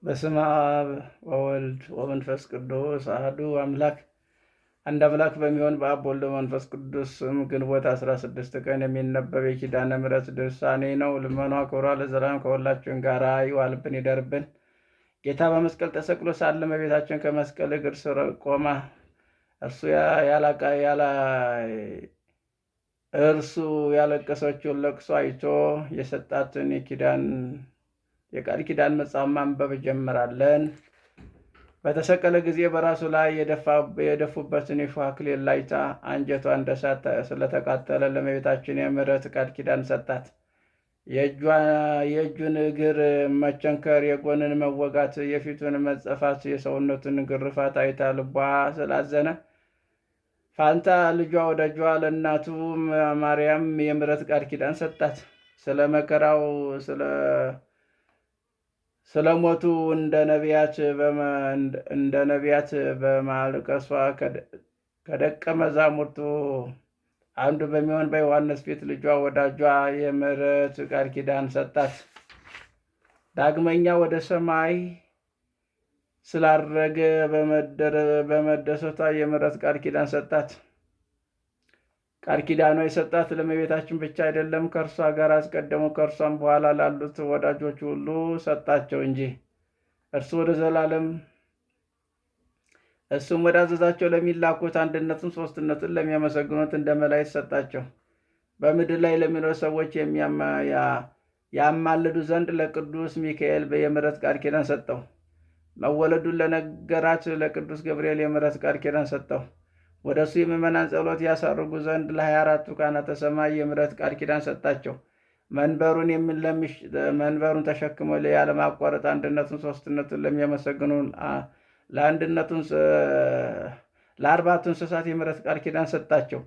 በስመ አብ ወወልድ ወመንፈስ ቅዱስ አሐዱ አምላክ አንድ አምላክ በሚሆን በአብ ወልድ መንፈስ ቅዱስ ስም ግንቦት 16 ቀን የሚነበብ የኪዳነ ምሕረት ድርሳኔ ነው። ልመኗ ክብሯ ለዘላለም ከሁላችን ጋር ይዋልብን ይደርብን። ጌታ በመስቀል ተሰቅሎ ሳለ እመቤታችን ከመስቀል እግር ስር ቆማ እርሱ ያለቀሰችውን ለቅሶ አይቶ የሰጣትን የቃል ኪዳን መጽሐፍ ማንበብ ጀምራለን። በተሰቀለ ጊዜ በራሱ ላይ የደፉበትን የሾህ አክሊል ላይታ አንጀቷ እንደ እሳት ስለተቃጠለ ለእመቤታችን የምሕረት ቃል ኪዳን ሰጣት። የእጁን እግር መቸንከር፣ የጎንን መወጋት፣ የፊቱን መጸፋት፣ የሰውነቱን ግርፋት አይታ ልቧ ስላዘነ ፋንታ ልጇ ወዳጇ ለእናቱ ማርያም የምሕረት ቃል ኪዳን ሰጣት። ስለ መከራው ስለ ሞቱ እንደ ነቢያት በማልቀሷ ከደቀ መዛሙርቱ አንዱ በሚሆን በዮሐንስ ፊት ልጇ ወዳጇ የምሕረት ቃል ኪዳን ሰጣት። ዳግመኛ ወደ ሰማይ ስላረገ በመደሰቷ የምሕረት ቃል ኪዳን ሰጣት። ቃል ኪዳኗ የሰጣት ለእመቤታችን ብቻ አይደለም፣ ከእርሷ ጋር አስቀደሙ ከእርሷም በኋላ ላሉት ወዳጆች ሁሉ ሰጣቸው እንጂ። እሱም ወዳዘዛቸው ለሚላኩት አንድነቱን ሦስትነቱን ለሚያመሰግኑት እንደ መላእክት ሰጣቸው። በምድር ላይ ለሚኖሩ ሰዎች ያማልዱ ዘንድ ለቅዱስ ሚካኤል የምሕረት ቃል ኪዳን ሰጠው። መወለዱን ለነገራት ለቅዱስ ገብርኤል የምሕረት ቃል ኪዳን ሰጠው። ወደ እሱ የምእመናን ጸሎት ያሳርጉ ዘንድ ለ24ቱ ካህናተ ሰማይ የምሕረት ቃል ኪዳን ሰጣቸው። መንበሩን ተሸክመው ያለማቋረጥ አንድነቱን ሦስትነቱን ለሚያመሰግኑ ለአርባዕቱ እንስሳት የምሕረት ቃል ኪዳን ሰጣቸው።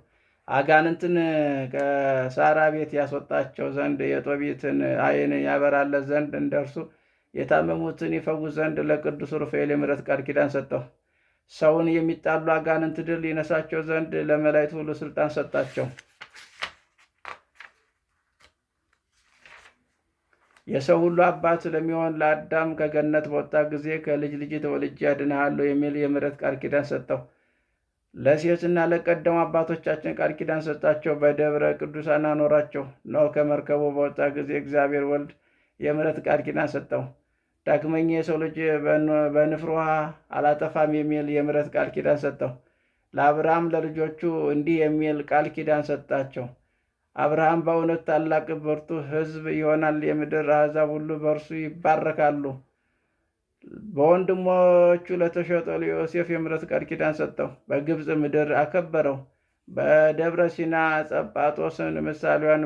አጋንንትን ከሳራ ቤት ያስወጣቸው ዘንድ የጦቢትን ዓይን ያበራለት ዘንድ እንደርሱ የታመሙትን ይፈውስ ዘንድ ለቅዱስ ሩፋኤል የምሕረት ቃል ኪዳን ሰጠው። ሰውን የሚጣሉ አጋንንት ድል ይነሳቸው ዘንድ ለመላእክት ሁሉ ስልጣን ሰጣቸው። የሰው ሁሉ አባት ለሚሆን ለአዳም ከገነት በወጣ ጊዜ ከልጅ ልጅ ተወልጄ አድንሃለሁ የሚል የምሕረት ቃል ኪዳን ሰጠው። ለሴትና ለቀደሙ አባቶቻችን ቃል ኪዳን ሰጣቸው። በደብረ ቅዱሳን አኖራቸው። ኖህ ከመርከቡ በወጣ ጊዜ እግዚአብሔር ወልድ የምሕረት ቃል ኪዳን ሰጠው። ዳግመኛ የሰው ልጅ በንፍር ውሃ አላጠፋም የሚል የምሕረት ቃል ኪዳን ሰጠው። ለአብርሃም ለልጆቹ እንዲህ የሚል ቃል ኪዳን ሰጣቸው። አብርሃም በእውነት ታላቅ ብርቱ ሕዝብ ይሆናል። የምድር አሕዛብ ሁሉ በእርሱ ይባረካሉ። በወንድሞቹ ለተሸጠው ለዮሴፍ የምሕረት ቃል ኪዳን ሰጠው። በግብፅ ምድር አከበረው። በደብረ ሲና ጸጳጦስን ምሳሌዋን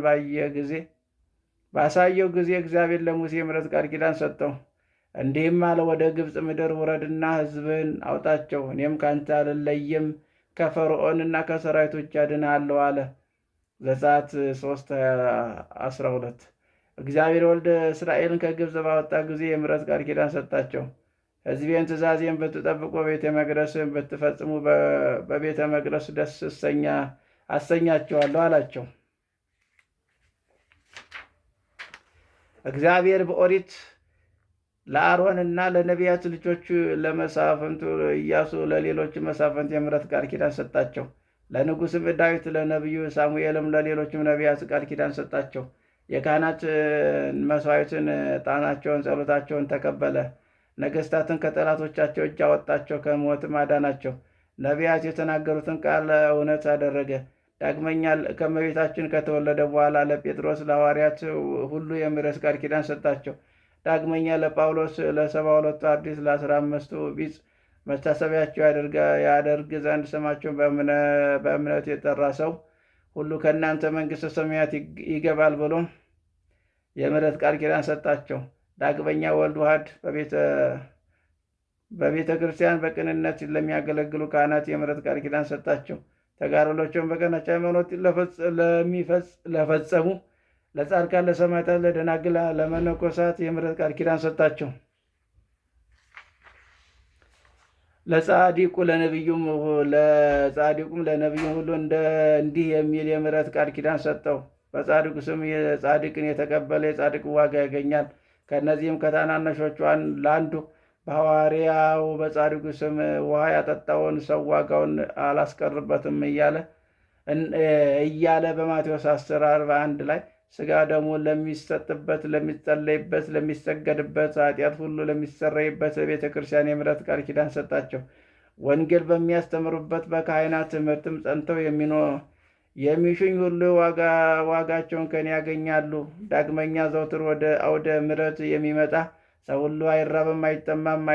ባሳየው ጊዜ እግዚአብሔር ለሙሴ የምሕረት ቃል ኪዳን ሰጠው። እንዲህም አለ፣ ወደ ግብፅ ምድር ውረድና ሕዝብህን አውጣቸው፣ እኔም ካንተ አልለይም፣ ከፈርዖንና ከሰራዊቶች አድንሃለሁ አለ። ዘጸአት 3:12 እግዚአብሔር ወልድ እስራኤልን ከግብፅ ባወጣ ጊዜ የምሕረት ቃል ኪዳን ሰጣቸው። ሕዝቤን ትእዛዜን ብትጠብቁ ቤተ መቅደስን ብትፈጽሙ በቤተ መቅደስ ደስ አሰኛቸዋለሁ አላቸው። እግዚአብሔር በኦሪት ለአሮንና ለነቢያት ልጆቹ ለመሳፍንቱ ኢያሱ ለሌሎች መሳፍንት የምሕረት ቃል ኪዳን ሰጣቸው። ለንጉሥም ዳዊት ለነቢዩ ሳሙኤልም ለሌሎችም ነቢያት ቃል ኪዳን ሰጣቸው። የካህናት መሥዋዕትን፣ ዕጣናቸውን፣ ጸሎታቸውን ተቀበለ። ነገሥታትን ከጠላቶቻቸው እጅ አወጣቸው፣ ከሞትም አዳናቸው። ነቢያት የተናገሩትን ቃል እውነት አደረገ። ዳግመኛ ከእመቤታችን ከተወለደ በኋላ ለጴጥሮስ ለሐዋርያት ሁሉ የምሕረት ቃል ኪዳን ሰጣቸው። ዳግመኛ ለጳውሎስ ለ72ቱ አርድእት ለ15ቱ ቢጽ መታሰቢያቸው ያደርግ ዘንድ ስማቸውን በእምነት የጠራ ሰው ሁሉ ከእናንተ መንግሥተ ሰማያት ይገባል ብሎ የምሕረት ቃል ኪዳን ሰጣቸው። ዳግመኛ ወልድ ዋሕድ በቤተ ክርስቲያን በቅንነት ለሚያገለግሉ ካህናት የምሕረት ቃል ኪዳን ሰጣቸው። ተጋድሎቸውን በቀናች ሃይማኖት ለፈጸሙ ለጻድቃን፣ ለሰማዕታት፣ ለደናግል፣ ለመነኮሳት የምሕረት ቃል ኪዳን ሰጣቸው። ለጻድቁም ለነቢዩም ሁሉ እንዲህ የሚል የምሕረት ቃል ኪዳን ሰጠው። በጻድቁ ስም የጻድቅን የተቀበለ የጻድቅ ዋጋ ያገኛል። ከእነዚህም ከታናናሾቹ ለአንዱ በሐዋርያው በጻድቁ ስም ውሃ ያጠጣውን ሰው ዋጋውን አላስቀርበትም እያለ በማቴዎስ 10:41 ላይ ሥጋ ደግሞ ለሚሰጥበት፣ ለሚጸለይበት፣ ለሚሰገድበት፣ ኃጢአት ሁሉ ለሚሰረይበት ቤተ ክርስቲያን የምሕረት ቃል ኪዳን ሰጣቸው። ወንጌል በሚያስተምሩበት በካህናት ትምህርትም ጸንተው የሚሹኝ ሁሉ ዋጋቸውን ከኔ ያገኛሉ። ዳግመኛ ዘውትር ወደ አውደ ምሕረት የሚመጣ ሰው ሁሉ አይራብም፣ አይጠማም፣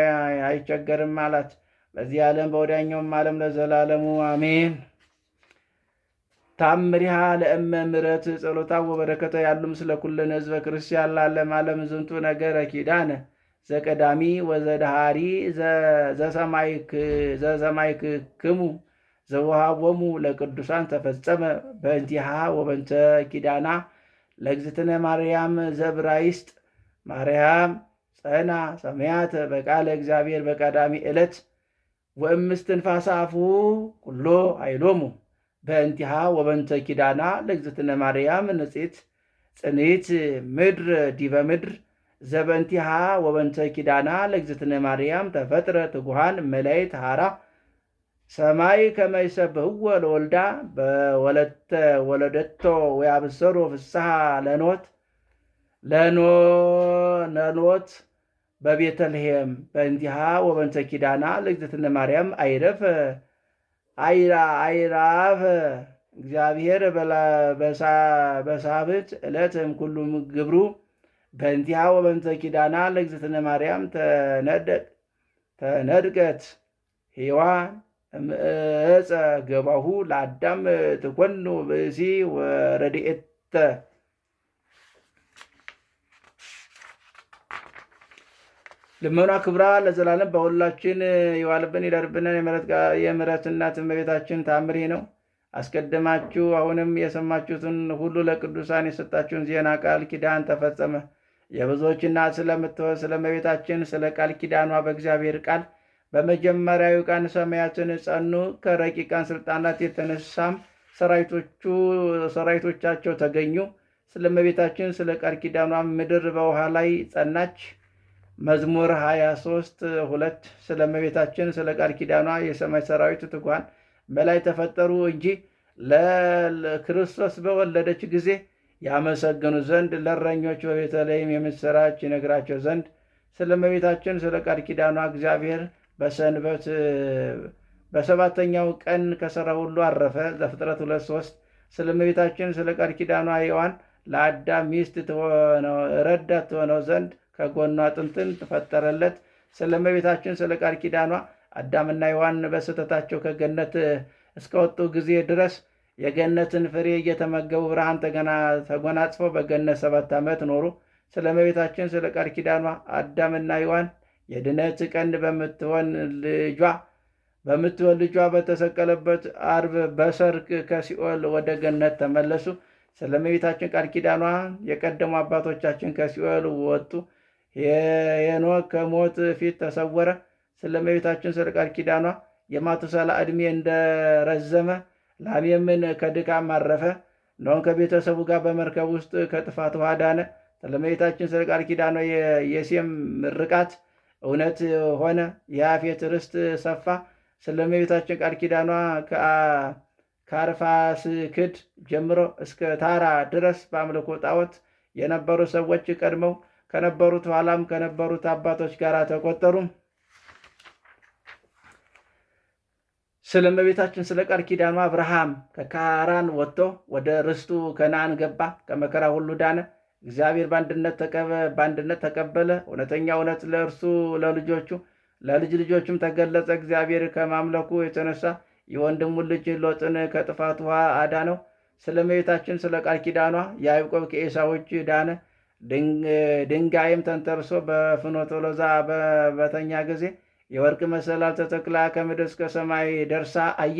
አይቸገርም አላት። በዚህ ዓለም በወዲያኛውም ዓለም ለዘላለሙ አሜን። ታምሪሃ ለእመ ምሕረት ጸሎታ ወበረከተ ያሉ ምስለ ኩልነ ህዝበ ክርስቲያን ላለም ዓለም ዝንቱ ነገረ ኪዳነ ዘቀዳሚ ወዘዳሃሪ ዘሰማይክሙ ዘወሃቦሙ ለቅዱሳን ተፈጸመ በእንቲሃ ወበንተ ኪዳና ለእግዝእትነ ማርያም ዘዕብራይስጥ ማርያም ጸና ሰማያት በቃለ እግዚአብሔር በቀዳሚ ዕለት ወእምስትንፋሰ አፉ ኩሎ ኃይሎሙ በእንቲሃ ወበንተ ኪዳና ለእግዝእትነ ማርያም ንጽሕት ጽንዕት ምድር ዲበ ምድር ዘበእንቲሃ ወበንተ ኪዳና ለእግዝእትነ ማርያም ተፈጥረ ትጉሃን መላእክት ሐራ ሰማይ ከመ ይሰብሕዎ ለወልዳ በወለተ ወለደቶ ወያብሰሮ ፍስሐ ለኖት በቤተልሔም በእንቲሃ ወበንተ ኪዳና ለእግዝእትነ ማርያም አይራፍ እግዚአብሔር በሳብዕት ዕለትም ኩሉ ግብሩ በእንቲሃ ወበንተ ኪዳና ለእግዝእትነ ማርያም ተነድቀት ሔዋን እምዕፀ ገባሁ ለአዳም ትኮኑ ብእሲ ወረድኤተ። ልመኗ ክብራ ለዘላለም በሁላችን ይዋልብን ይደርብን። የምሕረት እናት እመቤታችን ታምሪ ነው። አስቀድማችሁ አሁንም የሰማችሁትን ሁሉ ለቅዱሳን የሰጣችሁን ዜና ቃል ኪዳን ተፈጸመ። የብዙዎች እናት ስለምትሆን ስለ እመቤታችን ስለ ቃል ኪዳኗ በእግዚአብሔር ቃል በመጀመሪያው ቀን ሰማያትን ጸኑ። ከረቂቃን ስልጣናት የተነሳም ሰራዊቶቻቸው ተገኙ። ስለ እመቤታችን ስለ ቃል ኪዳኗ ምድር በውሃ ላይ ጸናች። መዝሙር 23:2 ስለ እመቤታችን ስለ ቃል ኪዳኗ የሰማይ ሰራዊት ትጉሃን መላእክት ተፈጠሩ እንጂ ለክርስቶስ በወለደች ጊዜ ያመሰግኑ ዘንድ ለእረኞች በቤተልሔም የምስራች ይነግራቸው ዘንድ ስለ እመቤታችን ስለ ቃል ኪዳኗ እግዚአብሔር በሰንበት በሰባተኛው ቀን ከሠራ ሁሉ አረፈ። ዘፍጥረት 2:3 ስለ እመቤታችን ስለ ቃል ኪዳኗ ሔዋን ለአዳም ሚስት ረዳት ትሆነው ዘንድ ከጎኗ አጥንትን ተፈጠረለት። ስለ እመቤታችን ስለ ቃል ኪዳኗ አዳምና ሔዋን በስህተታቸው ከገነት እስከወጡ ጊዜ ድረስ የገነትን ፍሬ እየተመገቡ ብርሃን ተጎናጽፈው በገነት 7 ዓመት ኖሩ። ስለ እመቤታችን ስለ ቃል ኪዳኗ አዳምና ሔዋን የድነት ቀንድ በምትሆን ልጇ በተሰቀለበት ዓርብ በሰርክ ከሲኦል ወደ ገነት ተመለሱ። ስለ እመቤታችን ቃል ኪዳኗ የቀደሙ አባቶቻችን ከሲኦል ወጡ። ሄኖክ ከሞት ፊት ተሰወረ። ስለ እመቤታችን ስለ ቃል ኪዳኗ የማቱሳላ ዕድሜ እንደረዘመ ላሜምን ከድካም አረፈ። ኖኅን ከቤተሰቡ ጋር በመርከብ ውስጥ ከጥፋት ውሃ ዳነ። ስለ እመቤታችን ስለ ቃል ኪዳኗ የሴም ምርቃት እውነት ሆነ፣ የያፌት ርስት ሰፋ። ስለ እመቤታችን ቃል ኪዳኗ ከአርፋክስድ ጀምሮ እስከ ታራ ድረስ በአምልኮ ጣዖት የነበሩ ሰዎች ቀድመው ከነበሩት ኋላም ከነበሩት አባቶች ጋር ተቆጠሩ። ስለ እመቤታችን ስለ ቃል ኪዳኗ አብርሃም ከካራን ወጥቶ ወደ ርስቱ ከነዓን ገባ፣ ከመከራ ሁሉ ዳነ። እግዚአብሔር በአንድነት ተቀበለ። እውነተኛ እውነት ለእርሱ ለልጅ ልጆቹም ተገለጸ። እግዚአብሔር ከማምለኩ የተነሳ የወንድሙን ልጅ ሎጥን ከጥፋት ውሃ አዳነው። ስለ እመቤታችን ስለ ቃል ኪዳኗ ያዕቆብ ከዔሳው እጅ ዳነ። ድንጋይም ተንተርሶ በፍኖተ ሎዛ በተኛ ጊዜ የወርቅ መሰላል ተተክላ ከምድር እስከ ሰማይ ደርሳ አየ።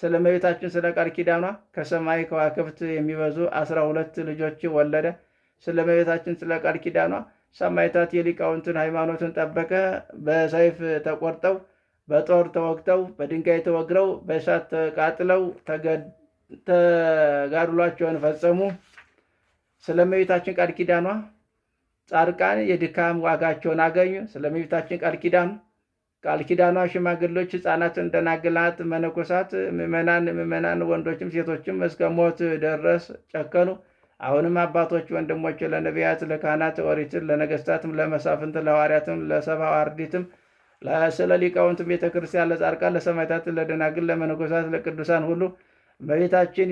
ስለ እመቤታችን ስለ ቃል ኪዳኗ ከሰማይ ከዋክብት የሚበዙ 12 ልጆች ወለደ። ስለ እመቤታችን ስለ ቃል ኪዳኗ ሰማዕታት የሊቃውንትን ሃይማኖትን ጠበቀ። በሰይፍ ተቆርጠው፣ በጦር ተወግተው፣ በድንጋይ ተወግረው፣ በእሳት ተቃጥለው ተጋድሏቸውን ፈጸሙ። ስለ እመቤታችን ቃል ኪዳኗ ጻድቃን የድካም ዋጋቸውን አገኙ። ስለ እመቤታችን ቃል ኪዳኗ ሽማግሎች፣ ሕፃናትን፣ ደናግላት፣ መነኮሳት፣ ምዕመናን ወንዶችም ሴቶችም እስከ ሞት ድረስ ጨከኑ። አሁንም አባቶች ወንድሞች፣ ለነቢያት፣ ለካህናት ኦሪትን፣ ለነገስታትም፣ ለመሳፍንት፣ ለሐዋርያትም፣ ለሰብዓ አርድእትም፣ ስለ ሊቃውንትም ቤተ ክርስቲያን፣ ለጻድቃን፣ ለሰማዕታት፣ ለደናግል፣ ለመነኮሳት፣ ለቅዱሳን ሁሉ እመቤታችን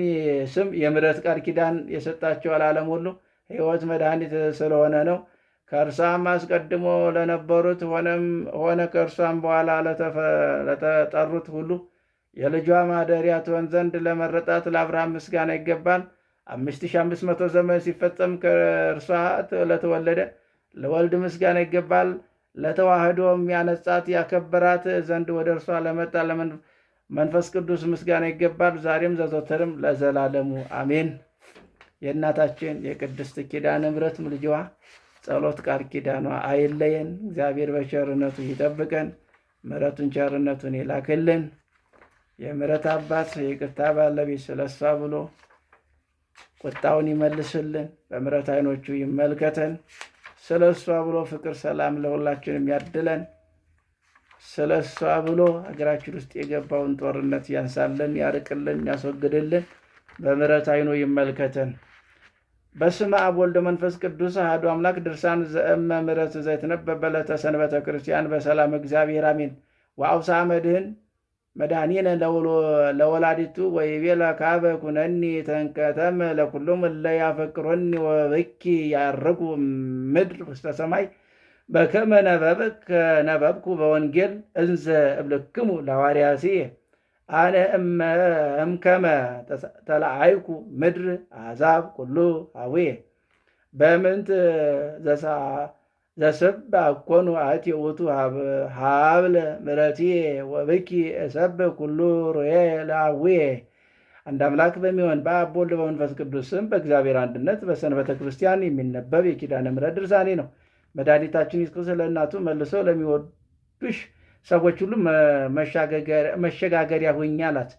ስም የምሕረት ቃል ኪዳን የሰጣቸው ለዓለም ሁሉ ሕይወት መድኃኒት ስለሆነ ነው። ከእርሷም አስቀድሞ ለነበሩት ሆነ ከእርሷም በኋላ ለተጠሩት ሁሉ የልጇ ማደሪያ ትሆን ዘንድ ለመረጣት ለአብርሃም ምስጋና ይገባል። 5500 ዘመን ሲፈጸም ከእርሷ ለተወለደ ለወልድ ምስጋና ይገባል። ለተዋህዶም ያነጻት ያከበራት ዘንድ ወደ እርሷ ለመጣ ለመንፈስ ቅዱስ ምስጋና ይገባል፣ ዛሬም ዘወትርም ለዘላለሙ አሜን። የእናታችን የቅድስት ኪዳነ ምሕረት ልጅዋ ጸሎት ቃል ኪዳኗ አይለየን። እግዚአብሔር በቸርነቱ ይጠብቀን፣ ምሕረቱን ቸርነቱን ይላክልን። የምሕረት አባት የይቅርታ ባለቤት ስለሷ ብሎ ቁጣውን ይመልስልን፣ በምሕረት ዓይኖቹ ይመልከተን። ስለ እሷ ብሎ ፍቅር፣ ሰላም ለሁላችንም ያድለን። ስለ እሷ ብሎ ሀገራችን ውስጥ የገባውን ጦርነት ያንሳልን፣ ያርቅልን፣ ያስወግድልን። በምሕረት ዓይኑ ይመልከተን። በስመ አብ ወልድ መንፈስ ቅዱስ አሐዱ አምላክ። ድርሳን ዘእመ ምሕረት ዘይትነበብ በዕለተ ሰንበተ ክርስቲያን በሰላም እግዚአብሔር አሜን። ወአውስአ መድኃኒነ ለወላዲቱ ወይቤላ ካበ ኩነኒ ተንከተመ ለኩሎም እለ ያፈቅሮኒ ወብኪ ያርጉ ምድር ውስተ ሰማይ በከመ ነበብኩ በወንጌል እንዘ እብልክሙ ለሐዋርያስየ አነ እምከመ ተለአይኩ ምድር አሕዛብ ኩሉ ሀዌየ በምንት ዘሰብ አኮኑ አቲ ውእቱ ሀብለ ምሕረትየ ወብኪ እሰብ ኩሉ ሮየ ለአቡየ። አንድ አምላክ በሚሆን በአብ በወልድ በመንፈስ ቅዱስ ስም በእግዚአብሔር አንድነት በሰንበተ ክርስቲያን የሚነበብ የኪዳነ ምሕረት ድርሳኔ ነው። መድኃኒታችን ኢየሱስ ክርስቶስ ለእናቱ መልሶ ለሚወዱሽ ሰዎች ሁሉ መሸጋገሪያ ሁኚ አላት።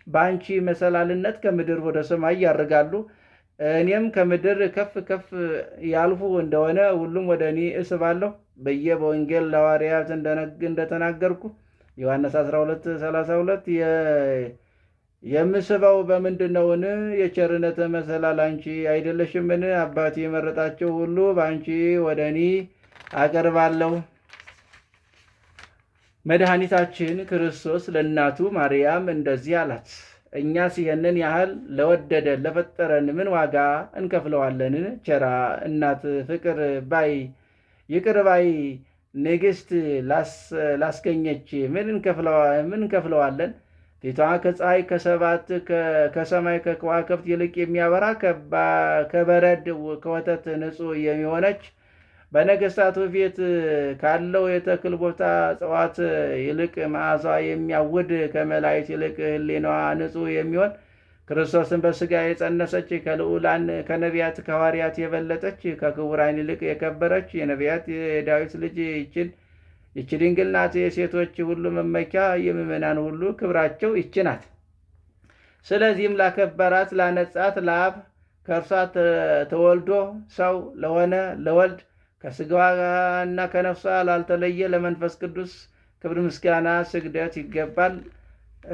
በአንቺ መሰላልነት ከምድር ወደ ሰማይ ያርጋሉ። እኔም ከምድር ከፍ ከፍ ያልፉ እንደሆነ ሁሉም ወደ እኔ እስባለሁ ብዬ በወንጌል ለሐዋርያት እንደተናገርኩ ዮሐንስ 12:32 የምስበው በምንድን ነውን? የቸርነት መሰላል አንቺ አይደለሽምን? አባቴ የመረጣቸው ሁሉ በአንቺ ወደ እኔ አቀርባለሁ። መድኃኒታችን ክርስቶስ ለእናቱ ማርያም እንደዚህ አላት፣ እኛስ ይህንን ያህል ለወደደን ለፈጠረን ምን ዋጋ እንከፍለዋለን? ቸራ እናት፣ ፍቅር ባይ፣ ይቅር ባይ ንግሥት ላስገኘች ምን እንከፍለዋለን? ፊቷ ከፀሐይ ከሰማይ ከከዋክብት ይልቅ የሚያበራ ከበረድ ከወተት ንጹሕ የሚሆነች በነገሥታቱ ፊት ካለው የተክል ቦታ እጽዋት ይልቅ መዓዛ የሚያውድ ከመላእክት ይልቅ ሕሊናዋ ንጹሕ የሚሆን ክርስቶስን በሥጋ የጸነሰች ከልዑላን ከነቢያት ከሐዋርያት የበለጠች ከክቡራን ይልቅ የከበረች የነቢያት የዳዊት ልጅ ይች ድንግል ናት። የሴቶች ሁሉ መመኪያ የምእመናን ሁሉ ክብራቸው ይች ናት። ስለዚህም ላከበራት ላነጻት ለአብ ከእርሷ ተወልዶ ሰው ለሆነ ለወልድ ከሥጋዋና ከነፍሷ ላልተለየ ለመንፈስ ቅዱስ ክብር ምስጋና ስግደት ይገባል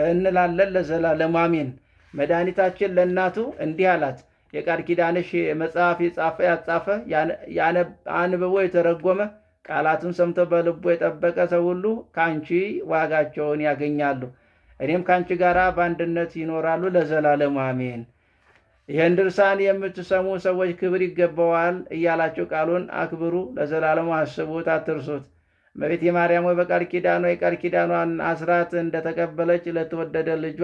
እንላለን ለዘላለሙ አሜን። መድኃኒታችን ለእናቱ እንዲህ አላት፣ የቃል ኪዳንሽ መጽሐፍ ያጻፈ አንብቦ የተረጎመ ቃላቱን ሰምቶ በልቦ የጠበቀ ሰው ሁሉ ከአንቺ ዋጋቸውን ያገኛሉ፣ እኔም ከአንቺ ጋር በአንድነት ይኖራሉ ለዘላለሙ አሜን። ይህን ድርሳን የምትሰሙ ሰዎች ክብር ይገባዋል እያላቸው ቃሉን አክብሩ፣ ለዘላለሙ አስቡት፣ አትርሱት። እመቤቴ ማርያም ሆይ በቃል ኪዳኗ የቃል ኪዳኗን አስራት እንደተቀበለች ለተወደደ ልጇ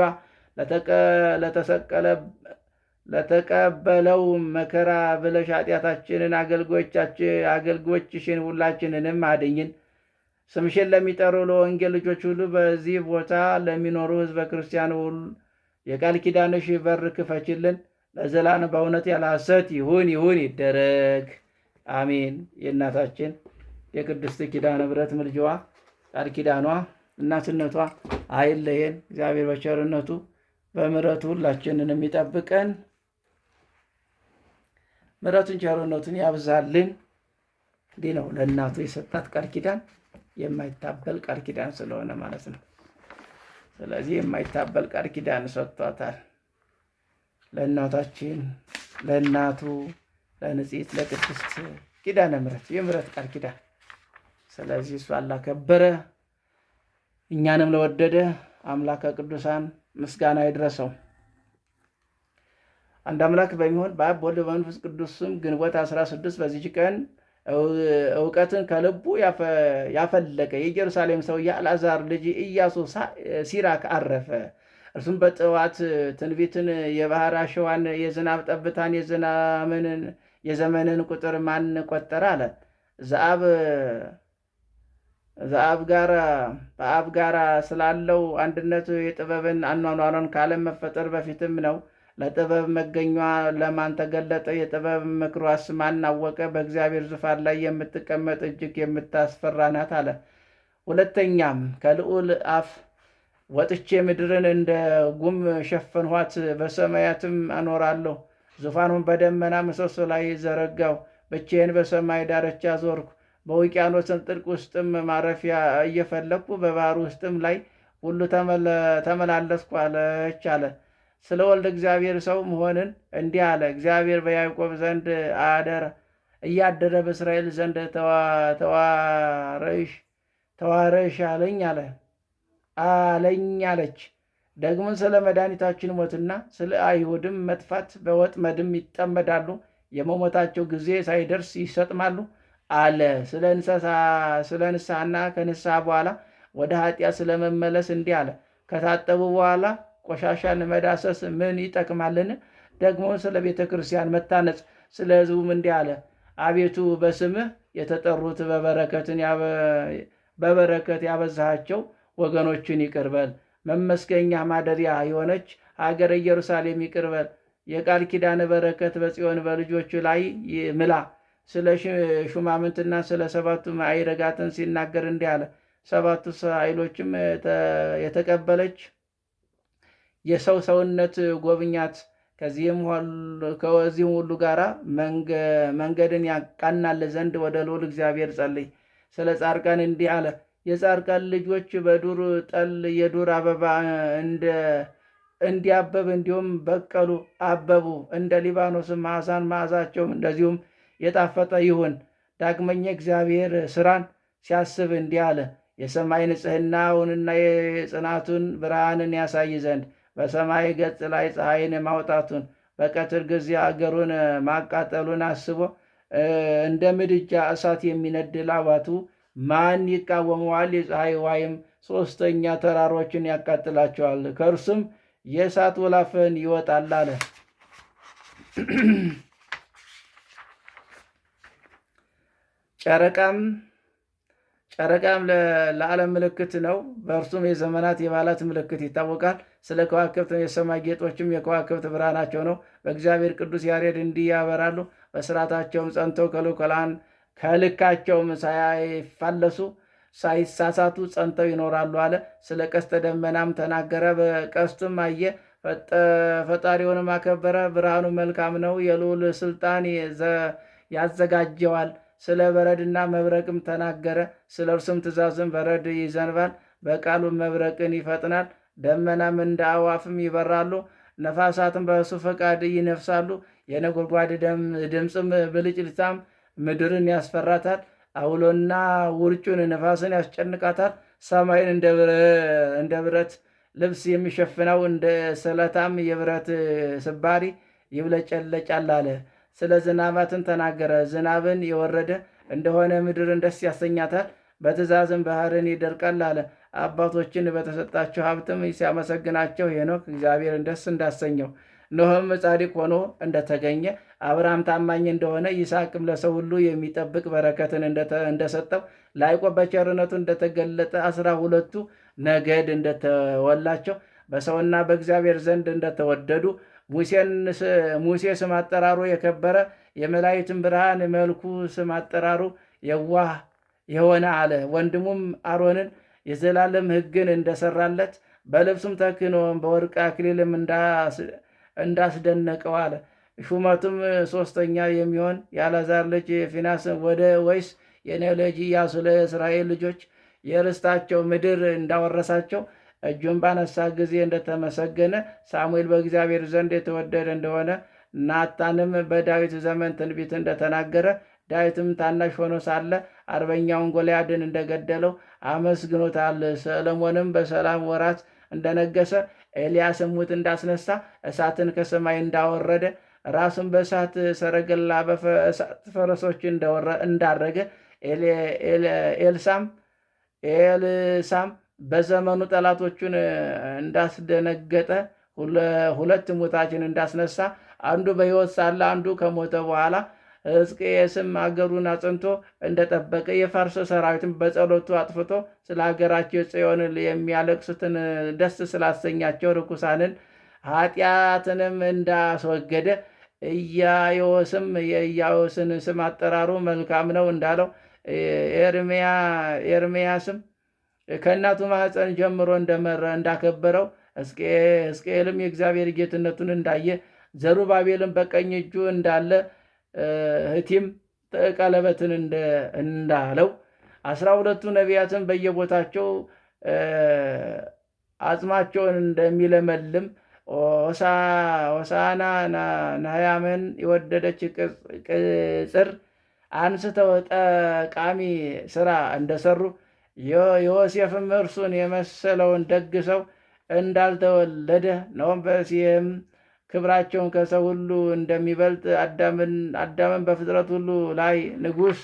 ለተቀበለው መከራ ብለሽ ኃጢአታችንን አገልጎችሽን ሁላችንንም አድኝን። ስምሽን ለሚጠሩ ለወንጌል ልጆች ሁሉ በዚህ ቦታ ለሚኖሩ ሕዝበ ክርስቲያን ሁሉ የቃል ኪዳንሽ በር ክፈችልን። ለዘላለም በእውነት ያለ ሐሰት ይሁን ይደረግ አሜን። የእናታችን የቅድስት ኪዳነ ምሕረት ምልጃዋ ቃል ኪዳኗ እናትነቷ አይለየን። እግዚአብሔር በቸርነቱ በምሕረቱ ሁላችንን የሚጠብቀን ምሕረቱን ቸርነቱን ያብዛልን። እንዲህ ነው ለእናቱ የሰጣት ቃል ኪዳን የማይታበል ቃል ኪዳን ስለሆነ ማለት ነው። ስለዚህ የማይታበል ቃል ኪዳን ሰጥቷታል ለእናታችን ለእናቱ ለንጽሕት ለቅድስት ኪዳነ ምሕረት የምሕረት ቃል ኪዳን። ስለዚህ እሷን ላከበረ እኛንም ለወደደ አምላከ ቅዱሳን ምስጋና ይድረሰው። አንድ አምላክ በሚሆን በአብ በወልድ በመንፈስ ቅዱስ ስም ግንቦት 16 በዚች ቀን እውቀትን ከልቡ ያፈለቀ የኢየሩሳሌም ሰው የአልዓዛር ልጅ ኢያሱ ሲራክ አረፈ። እርሱም በጥዋት ትንቢትን፣ የባህር አሸዋን፣ የዝናብ ጠብታን፣ የዘመንን ቁጥር ማን ቆጠረ አለ። በአብ ጋራ ስላለው አንድነቱ የጥበብን አኗኗሯን ከዓለም መፈጠር በፊትም ነው። ለጥበብ መገኟ ለማን ተገለጠ? የጥበብ ምክሯስ ማን አወቀ? በእግዚአብሔር ዙፋን ላይ የምትቀመጥ እጅግ የምታስፈራ ናት አለ። ሁለተኛም ከልዑል አፍ ወጥቼ ምድርን እንደ ጉም ሸፈንኋት፣ በሰማያትም አኖራለሁ። ዙፋኑን በደመና ምሰሶ ላይ ዘረጋው። ብቻዬን በሰማይ ዳርቻ ዞርኩ። በውቅያኖስን ጥልቅ ውስጥም ማረፊያ እየፈለግኩ በባህር ውስጥም ላይ ሁሉ ተመላለስኩ አለች አለ። ስለ ወልድ እግዚአብሔር ሰው መሆንን እንዲህ አለ። እግዚአብሔር በያዕቆብ ዘንድ እያደረ በእስራኤል ዘንድ ተዋረሽ አለች። ደግሞም ስለ መድኃኒታችን ሞትና ስለ አይሁድም መጥፋት በወጥመድም ይጠመዳሉ፣ የመሞታቸው ጊዜ ሳይደርስ ይሰጥማሉ አለ። ስለ ንስሐና ከንስሐ በኋላ ወደ ኃጢአት ስለመመለስ እንዲህ አለ። ከታጠቡ በኋላ ቆሻሻን መዳሰስ ምን ይጠቅማልን? ደግሞ ስለ ቤተ ክርስቲያን መታነጽ ስለ ሕዝቡም እንዲህ አለ። አቤቱ በስምህ የተጠሩት በበረከት ያበዛሃቸው ወገኖችን ይቅር በል። መመስገኛ ማደሪያ የሆነች ሀገር ኢየሩሳሌም ይቅር በል። የቃል ኪዳን በረከት በጽዮን በልጆቹ ላይ ምላ። ስለ ሹማምንትና ስለ ሰባቱ ማዕርጋትን ሲናገር እንዲህ አለ። ሰባቱ ኃይሎችም የተቀበለች የሰው ሰውነት ጎብኛት። ከዚህም ሁሉ ጋራ መንገድን ያቃናል ዘንድ ወደ ልዑል እግዚአብሔር ጸልይ። ስለ ጻድቃን እንዲህ አለ። የጻድቃን ልጆች በዱር ጠል የዱር አበባ እንዲያበብ እንዲሁም በቀሉ አበቡ። እንደ ሊባኖስ ማዕዛን መዓዛቸውም እንደዚሁም የጣፈጠ ይሁን። ዳግመኛ እግዚአብሔር ስራን ሲያስብ እንዲህ አለ። የሰማይ ንጽሕናውንና የጽናቱን ብርሃንን ያሳይ ዘንድ በሰማይ ገጽ ላይ ፀሐይን ማውጣቱን በቀትር ጊዜ አገሩን ማቃጠሉን አስቦ እንደ ምድጃ እሳት የሚነድ ላባቱ ማን ይቃወመዋል? የፀሐይ ዋይም ሦስተኛ ተራሮችን ያቃጥላቸዋል፣ ከእርሱም የእሳት ወላፈን ይወጣል አለ። ጨረቃም ለዓለም ምልክት ነው። በእርሱም የዘመናት የበዓላት ምልክት ይታወቃል። ስለ ከዋክብት የሰማይ ጌጦችም የከዋክብት ብርሃናቸው ነው። በእግዚአብሔር ቅዱስ ያሬድ እንዲህ ያበራሉ። በስርዓታቸውም ጸንተው ከልካቸውም ሳይፋለሱ ሳይሳሳቱ ጸንተው ይኖራሉ አለ። ስለ ቀስተ ደመናም ተናገረ። በቀስቱም አየ፣ ፈጣሪውንም አከበረ። ብርሃኑ መልካም ነው፣ የልዑል ስልጣን ያዘጋጀዋል። ስለ በረድና መብረቅም ተናገረ። ስለ እርሱም ትእዛዝም በረድ ይዘንባል፣ በቃሉም መብረቅን ይፈጥናል። ደመናም እንደ አዋፍም ይበራሉ፣ ነፋሳትም በእሱ ፈቃድ ይነፍሳሉ። የነጎድጓድ ድምፅም ብልጭልታም ምድርን ያስፈራታል። አውሎና ውርጩን ነፋስን ያስጨንቃታል። ሰማይን እንደ ብረት ልብስ የሚሸፍነው እንደ ስለታም የብረት ስባሪ ይብለጨለጫል አለ። ስለ ዝናባትን ተናገረ። ዝናብን የወረደ እንደሆነ ምድርን ደስ ያሰኛታል፣ በትእዛዝም ባህርን ይደርቃል አለ። አባቶችን በተሰጣቸው ሀብትም ሲያመሰግናቸው ሄኖክ እግዚአብሔርን ደስ እንዳሰኘው፣ ኖህም ጻድቅ ሆኖ እንደተገኘ፣ አብርሃም ታማኝ እንደሆነ፣ ይስሐቅም ለሰው ሁሉ የሚጠብቅ በረከትን እንደሰጠው፣ ለያዕቆብ በቸርነቱ እንደተገለጠ፣ 12ቱ ነገድ እንደተወላቸው፣ በሰውና በእግዚአብሔር ዘንድ እንደተወደዱ፣ ሙሴ ስም አጠራሩ የከበረ የመላእክትን ብርሃን መልኩ ስም አጠራሩ የዋህ የሆነ አለ። ወንድሙም አሮንን የዘላለም ሕግን እንደሰራለት በልብሱም ተክህኖ በወርቅ አክሊልም እንዳስደነቀው አለ። ሹመቱም ሶስተኛ የሚሆን የአልዓዛር ልጅ ፊናስ ወይስ የኔ ልጅ ኢያሱ ለእስራኤል ልጆች የርስታቸው ምድር እንዳወረሳቸው እጁን ባነሳ ጊዜ እንደተመሰገነ ሳሙኤል በእግዚአብሔር ዘንድ የተወደደ እንደሆነ ናታንም በዳዊት ዘመን ትንቢት እንደተናገረ ዳዊትም ታናሽ ሆኖ ሳለ አርበኛውን ጎልያድን እንደገደለው አመስግኖታል። ሰለሞንም በሰላም ወራት እንደነገሰ ኤልያስም ሙት እንዳስነሳ እሳትን ከሰማይ እንዳወረደ ራሱን በእሳት ሰረገላ በእሳት ፈረሶች እንዳረገ ኤልሳም በዘመኑ ጠላቶቹን እንዳስደነገጠ ሁለት ሙታችን እንዳስነሳ አንዱ በሕይወት ሳለ አንዱ ከሞተ በኋላ ሕዝቅያስም አገሩን አጽንቶ እንደጠበቀ የፋርስ ሰራዊትን በጸሎቱ አጥፍቶ ስለ ሀገራቸው ጽዮን የሚያለቅሱትን ደስ ስላሰኛቸው ርኩሳንን ኃጢአትንም እንዳስወገደ የኢያዮስን ስም አጠራሩ መልካም ነው እንዳለው ኤርምያስም ከእናቱ ማኅፀን ጀምሮ እንዳከበረው ሕዝቅኤልም የእግዚአብሔር ጌትነቱን እንዳየ ዘሩባቤልም በቀኝ እጁ እንዳለ ሕቲም ቀለበትን እንዳለው 12ቱ ነቢያትን በየቦታቸው አጽማቸውን እንደሚለመልም ሆሳዕና ናህያምን የወደደች ቅጽር አንስተው ጠቃሚ ስራ እንደሰሩ ዮሴፍም እርሱን የመሰለውን ደግ ሰው እንዳልተወለደ ነወንበሲም ክብራቸውን ከሰው ሁሉ እንደሚበልጥ አዳምን በፍጥረት ሁሉ ላይ ንጉሥ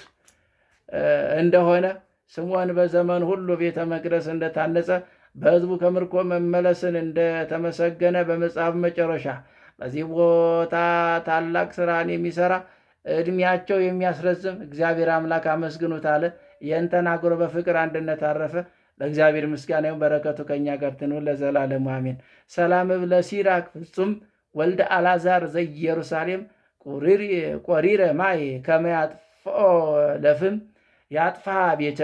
እንደሆነ ስምዖን በዘመን ሁሉ ቤተ መቅደስ እንደታነጸ በሕዝቡ ከምርኮ መመለስን እንደተመሰገነ በመጽሐፍ መጨረሻ በዚህ ቦታ ታላቅ ስራን የሚሰራ ዕድሜያቸው የሚያስረዝም እግዚአብሔር አምላክ አመስግኑት አለ። ይህን ተናግሮ በፍቅር አንድነት አረፈ። ለእግዚአብሔር ምስጋና ይሁን፣ በረከቱ ከእኛ ጋር ትኑር ለዘላለሙ አሜን። ሰላም ለሲራክ ፍጹም ወልደ አልዓዛር ዘኢየሩሳሌም ቆሪረ ማይ ከመ ያጥፍኦ ለፍም ያጥፋ ቤተ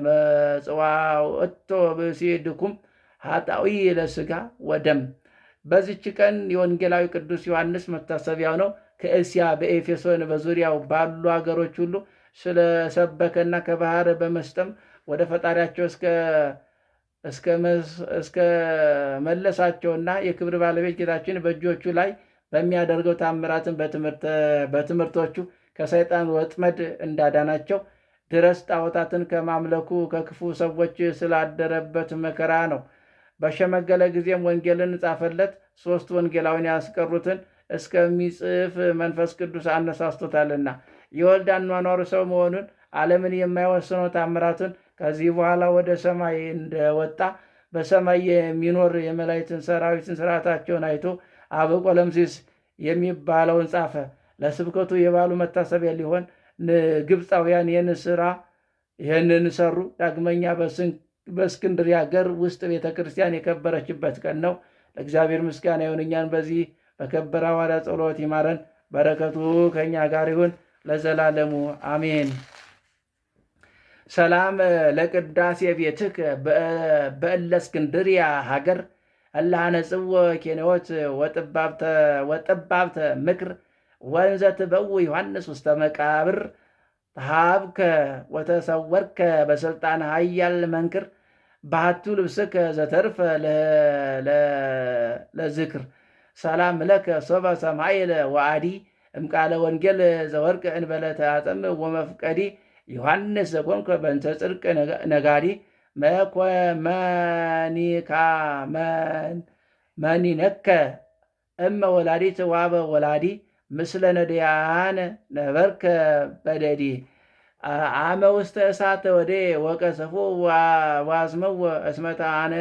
መጽዋዕቶ ብእሲ ድኩም ኃጣዊ ለሥጋ ወደም። በዚች ቀን የወንጌላዊ ቅዱስ ዮሐንስ መታሰቢያው ነው። ከእስያ በኤፌሶን በዙሪያው ባሉ አገሮች ሁሉ ስለሰበከና ከባህር በመስጠም ወደ ፈጣሪያቸው እስከ መለሳቸውና የክብር ባለቤት ጌታችን በእጆቹ ላይ በሚያደርገው ታምራትን በትምህርቶቹ ከሰይጣን ወጥመድ እንዳዳናቸው ድረስ ጣዖታትን ከማምለኩ ከክፉ ሰዎች ስላደረበት መከራ ነው። በሸመገለ ጊዜም ወንጌልን ጻፈለት። 3 ወንጌላውን ያስቀሩትን እስከሚጽፍ መንፈስ ቅዱስ አነሳስቶታልና የወልድ አኗኗሩ ሰው መሆኑን ዓለምን የማይወስነው ታምራቱን ከዚህ በኋላ ወደ ሰማይ እንደወጣ በሰማይ የሚኖር የመላእክትን ሰራዊትን ስርዓታቸውን አይቶ አበ ቆለምሲስ የሚባለውን ጻፈ። ለስብከቱ የባሉ መታሰቢያ ሊሆን ግብፃውያን ይህንን ሰሩ። ዳግመኛ በእስክንድርያ ሀገር ውስጥ ቤተ ክርስቲያን የከበረችበት ቀን ነው። ለእግዚአብሔር ምስጋና ይሁን። እኛን በዚህ በከበረ ሐዋርያ ጸሎት ይማረን፣ በረከቱ ከእኛ ጋር ይሁን ለዘላለሙ አሜን። ሰላም ለቅዳሴ ቤትክ በእለ እስክንድርያ ሀገር እላነጽዎ ኬኔዎት ወጥባብተ ምክር ወንዘ ትበው ዮሐንስ ውስተ መቃብር ተሃብከ ወተሰወርከ በስልጣን ኃያል መንክር ባህቱ ልብስከ ዘተርፈ ለዝክር ሰላም ለከ ሶበ ሰማይለ ወአዲ እምቃለ ወንጌል ዘወርቅ እንበለተ አጽም ወመፍቀዲ ዮሐንስ ዘኮንከ በእንተ ጽድቅ ነጋዲ መኒነከ እመ ወላዲት ዋበ ወላዲ ምስለ ነድያን ነበርከ በደዲ አመ ውስተ እሳተ ወዴ ወቀሰፎ ዋዝመው እስመተ አነ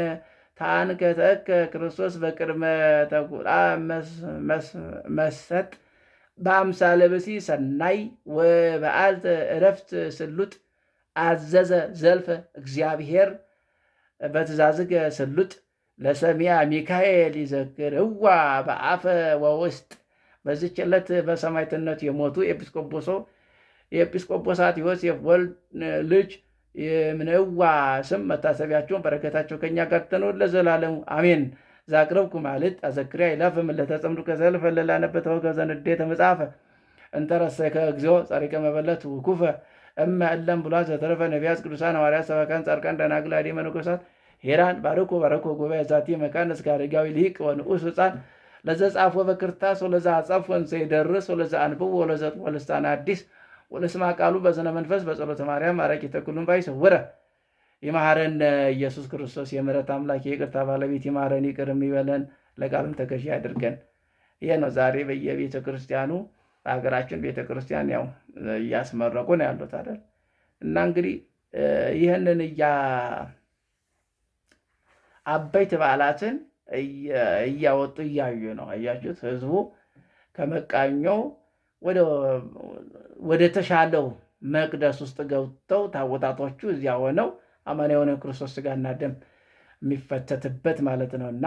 ታንከተከ ክርስቶስ በቅድመ ተኩላ መሰጥ በአምሳለ ብሲ ሰናይ ወበዓልተ ዕረፍት ስሉጥ አዘዘ ዘልፈ እግዚአብሔር በትእዛዝከ ስሉጥ ለሰሚያ ሚካኤል ይዘክርዋ በአፈ ወውስጥ። በዚህች ዕለት በሰማዕትነት የሞቱ የኤጲስቆጶሳት ዮሴፍ ወልድ ልጅ የምንዕዋ ስም መታሰቢያቸውን በረከታቸው ከኛ ጋር ትኑር ለዘላለሙ አሜን። ዛቅረብኩ ማለት አዘክሪያ ይላፈ ምለተ ጸምዱ ከዘልፈ ለላነበተ ወገዘን እንዴተ መጽሐፈ እንተረሰከ እግዚኦ ጻሪቀ መበለት ውኩፈ እመ እለም ብሏት ዘተረፈ ነቢያት ቅዱሳን ሐዋርያት ሰባካን ጻድቃን ደናግል አዲ መነኮሳት ሄራን ባርኮ ጉባኤ ዛቲ መካን እስከ አረጋዊ ሊቅ ወንዑስ ሕፃን ለዘ ጻፎ በክርታስ ወለዛ አጻፍ ወንዘ ይደርስ ወለዛ አንብብ ወለዘ ወለስታን አዲስ ወለስማ ቃሉ በስነ መንፈስ በጸሎተ ማርያም አረቂተ ኩሉም ባይ ሰወረ ይማረን ኢየሱስ ክርስቶስ የምሕረት አምላክ የይቅርታ ባለቤት ይማረን ይቅር የሚበለን ለቃሉም ተገዢ ያድርገን። ይሄ ነው ዛሬ በየቤተ ክርስቲያኑ በሀገራችን ቤተ ክርስቲያን ያው እያስመረቁ ነው ያሉት አይደል? እና እንግዲህ ይህንን አበይት በዓላትን እያወጡ እያዩ ነው። አያችሁት? ህዝቡ ከመቃኞው ወደ ተሻለው መቅደስ ውስጥ ገብተው ታቦታቶቹ እዚያ ሆነው አማን የሆነ ክርስቶስ ሥጋና ደም የሚፈተትበት ማለት ነው። እና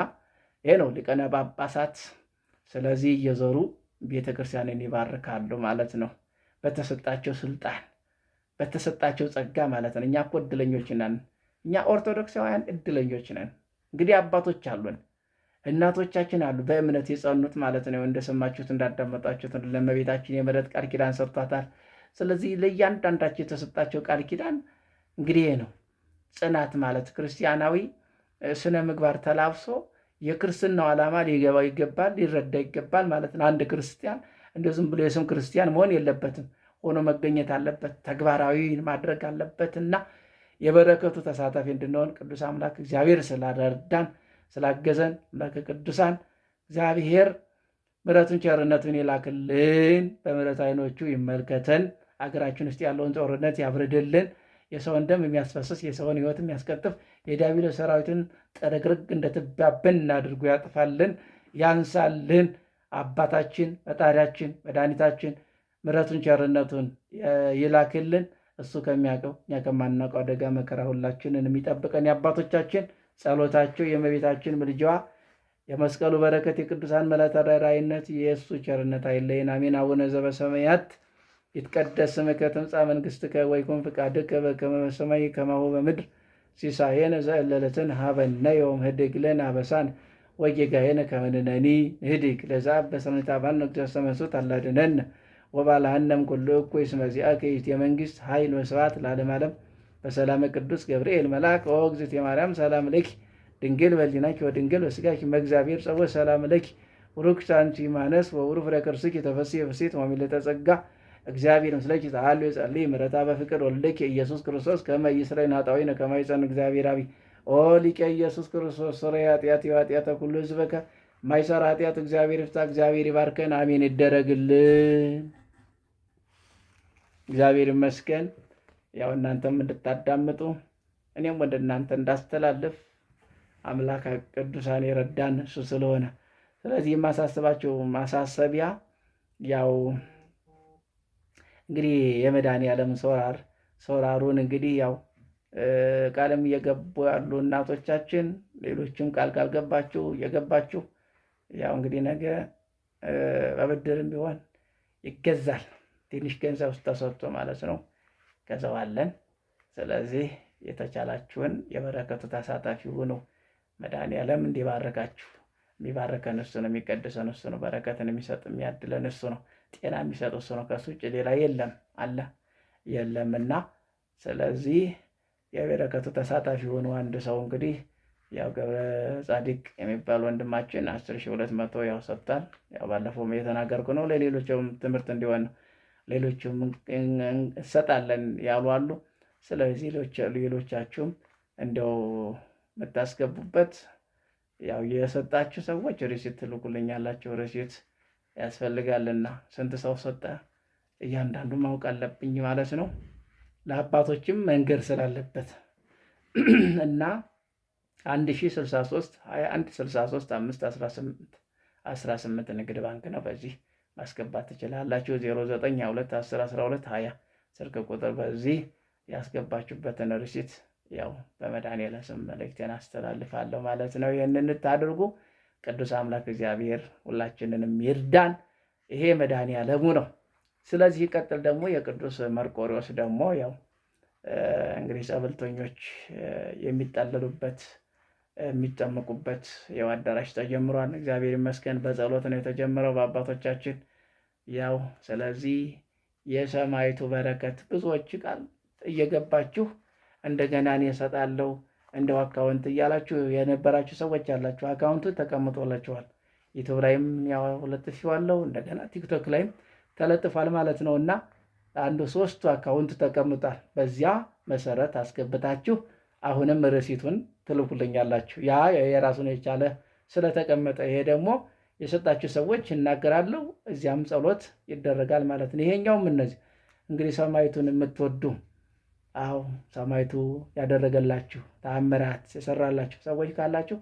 ይሄ ነው ሊቃነ ጳጳሳት ስለዚህ እየዞሩ ቤተክርስቲያንን ይባርካሉ ማለት ነው። በተሰጣቸው ስልጣን በተሰጣቸው ጸጋ ማለት ነው። እኛ እኮ እድለኞች ነን። እኛ ኦርቶዶክሳውያን እድለኞች ነን። እንግዲህ አባቶች አሉን፣ እናቶቻችን አሉ በእምነት የጸኑት ማለት ነው። እንደሰማችሁት እንዳዳመጣችሁት ለእመቤታችን የምሕረት ቃል ኪዳን ሰጥቷታል። ስለዚህ ለእያንዳንዳቸው የተሰጣቸው ቃል ኪዳን እንግዲህ ነው ጽናት ማለት ክርስቲያናዊ ስነ ምግባር ተላብሶ የክርስትናው ዓላማ ሊገባው ይገባል፣ ሊረዳ ይገባል ማለት ነው። አንድ ክርስቲያን እንደ ዝም ብሎ የስም ክርስቲያን መሆን የለበትም፣ ሆኖ መገኘት አለበት፣ ተግባራዊ ማድረግ አለበት። እና የበረከቱ ተሳታፊ እንድንሆን ቅዱስ አምላክ እግዚአብሔር ስላረዳን ስላገዘን ለቅዱሳን እግዚአብሔር ምሕረቱን ቸርነቱን ይላክልን፣ በምሕረት ዓይኖቹ ይመልከተን፣ አገራችን ውስጥ ያለውን ጦርነት ያብርድልን፣ የሰውን ደም የሚያስፈስስ የሰውን ሕይወት የሚያስቀጥፍ የዲያብሎስ ሰራዊትን ጥርግርግ እንደትባብን አድርጎ ያጥፋልን፣ ያንሳልን። አባታችን ፈጣሪያችን መድኃኒታችን ምሕረቱን ቸርነቱን ይላክልን። እሱ ከሚያውቀው እኛ ከማናውቀው አደጋ መከራ ሁላችንን የሚጠብቀን የአባቶቻችን ጸሎታቸው የእመቤታችን ምልጃዋ የመስቀሉ በረከት የቅዱሳን መላእክት ተራዳኢነት የእሱ ቸርነት አይለየን። አሜን። አቡነ ዘበሰማያት ይትቀደስ ስምከ ትምጻእ መንግሥትከ ወይኩን ፈቃድከ በከመ በሰማይ ከማሁ በምድር ሲሳየነ ዘለለዕለትነ ሀበነ ዮም ህድግ ለነ አበሳነ ወጌጋየነ ከመ ንሕነኒ ንህድግ ለዘአበሰ ባልነ እግዚአብሔር ሰመሱት አላድነነ ወባልሐነም ኩሉ እኩይ እስመ ዚአከ ይእቲ መንግሥት ኃይል ወስብሐት ለዓለመ ዓለም በሰላመ ቅዱስ ገብርኤል መልአክ ኦ እግዝእትየ ማርያም ሰላም ለኪ ድንግል በሊናኪ ወድንግል በሥጋኪ እምእግዚአብሔር ጸወ ሰላም ለኪ ቡሩክት አንቲ እማነስ ወቡሩክ ፍሬ ከርሥኪ ተፈሥሒ ፍሥሕት ወምልዕተ ጸጋ እግዚአብሔር ምስለኪ ተሃሉ የጸልይ ምሕረታ በፍቅር ወልደኪ ኢየሱስ ክርስቶስ ከመ ይስረይ ኃጣውኢነ ከመ ይጸን እግዚአብሔር አብይ ኦ ሊቀ ኢየሱስ ክርስቶስ ሥረይ ኃጢአት ወኃጢአተ ኩሉ ሕዝበከ ማይሰራ ኃጢአት እግዚአብሔር ይፍታ። እግዚአብሔር ይባርከን። አሜን ይደረግልን። እግዚአብሔር ይመስገን። ያው እናንተም እንድታዳምጡ እኔም ወደ እናንተ እንዳስተላልፍ አምላክ ቅዱሳን የረዳን እሱ ስለሆነ፣ ስለዚህ የማሳስባቸው ማሳሰቢያ ያው እንግዲህ የመድኃኔዓለም ሶራሩን እንግዲህ ያው ቃልም እየገቡ ያሉ እናቶቻችን ሌሎችም ቃል ካልገባችሁ እየገባችሁ ያው እንግዲህ ነገ በብድርም ቢሆን ይገዛል። ትንሽ ገንዘብ ውስጥ ተሰጥቶ ማለት ነው ገዛዋለን። ስለዚህ የተቻላችሁን የበረከቱ ተሳታፊ ሁኑ። መድኃኔዓለም እንዲባረካችሁ። የሚባረከን እሱ ነው፣ የሚቀድሰን እሱ ነው፣ በረከትን የሚሰጥ የሚያድለን እሱ ነው፣ ጤና የሚሰጥ እሱ ነው። ከሱ ውጭ ሌላ የለም አለ የለምና፣ ስለዚህ የበረከቱ ተሳታፊ ሆኑ። አንድ ሰው እንግዲህ ያው ገብረ ጻዲቅ የሚባል ወንድማችን 10,200 ያው ሰጥቷል። ያው ባለፈው የተናገርኩ ነው፣ ለሌሎችም ትምህርት እንዲሆን ነው። ሌሎችም እንሰጣለን ያሉ አሉ። ስለዚህ ሌሎቻችሁም እንደው የምታስገቡበት ያው የሰጣችሁ ሰዎች ሪሲት ትልኩልኛላችሁ። ሪሲት ያስፈልጋልና ስንት ሰው ሰጠ እያንዳንዱ ማወቅ አለብኝ ማለት ነው። ለአባቶችም መንገድ ስላለበት እና 1063 21 63 5 18 ንግድ ባንክ ነው። በዚህ ማስገባት ትችላላችሁ። 0922 10 12 20 ስልክ ቁጥር በዚህ ያስገባችሁበትን ሪሲት ያው በመድኃኔዓለም ስም መልእክቴን አስተላልፋለሁ ማለት ነው። ይህንን እንድታደርጉ ቅዱስ አምላክ እግዚአብሔር ሁላችንንም ይርዳን። ይሄ መድኃኔዓለሙ ነው። ስለዚህ ቀጥል ደግሞ የቅዱስ መርቆሬዎስ ደግሞ ያው እንግዲህ ጸበልተኞች የሚጠለሉበት የሚጠመቁበት ያው አዳራሽ ተጀምሯል። እግዚአብሔር ይመስገን። በጸሎት ነው የተጀመረው በአባቶቻችን ያው። ስለዚህ የሰማይቱ በረከት ብዙዎች ቃል እየገባችሁ እንደገና እኔ እሰጣለሁ እንደው አካውንት እያላችሁ የነበራችሁ ሰዎች ያላችሁ አካውንቱ ተቀምጦላችኋል። ዩቱብ ላይም ያው ለጥፌዋለሁ፣ እንደገና ቲክቶክ ላይም ተለጥፏል ማለት ነው። እና አንዱ 3ቱ አካውንት ተቀምጧል። በዚያ መሰረት አስገብታችሁ አሁንም ርሲቱን ትልኩልኛላችሁ። ያ የራሱን የቻለ ስለተቀመጠ ይሄ ደግሞ የሰጣችሁ ሰዎች እናገራለሁ፣ እዚያም ጸሎት ይደረጋል ማለት ነው። ይሄኛውም እነዚህ እንግዲህ ሰማይቱን የምትወዱ አዎ ሰማይቱ ያደረገላችሁ ተአምራት የሰራላችሁ ሰዎች ካላችሁ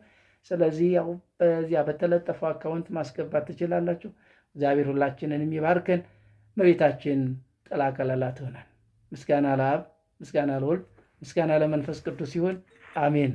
ስለዚህ ያው በዚያ በተለጠፈው አካውንት ማስገባት ትችላላችሁ። እግዚአብሔር ሁላችንንም ይባርከን። እመቤታችን ጥላ ከለላ ትሆናል። ምስጋና ለአብ፣ ምስጋና ለወልድ፣ ምስጋና ለመንፈስ ቅዱስ ይሁን። አሜን።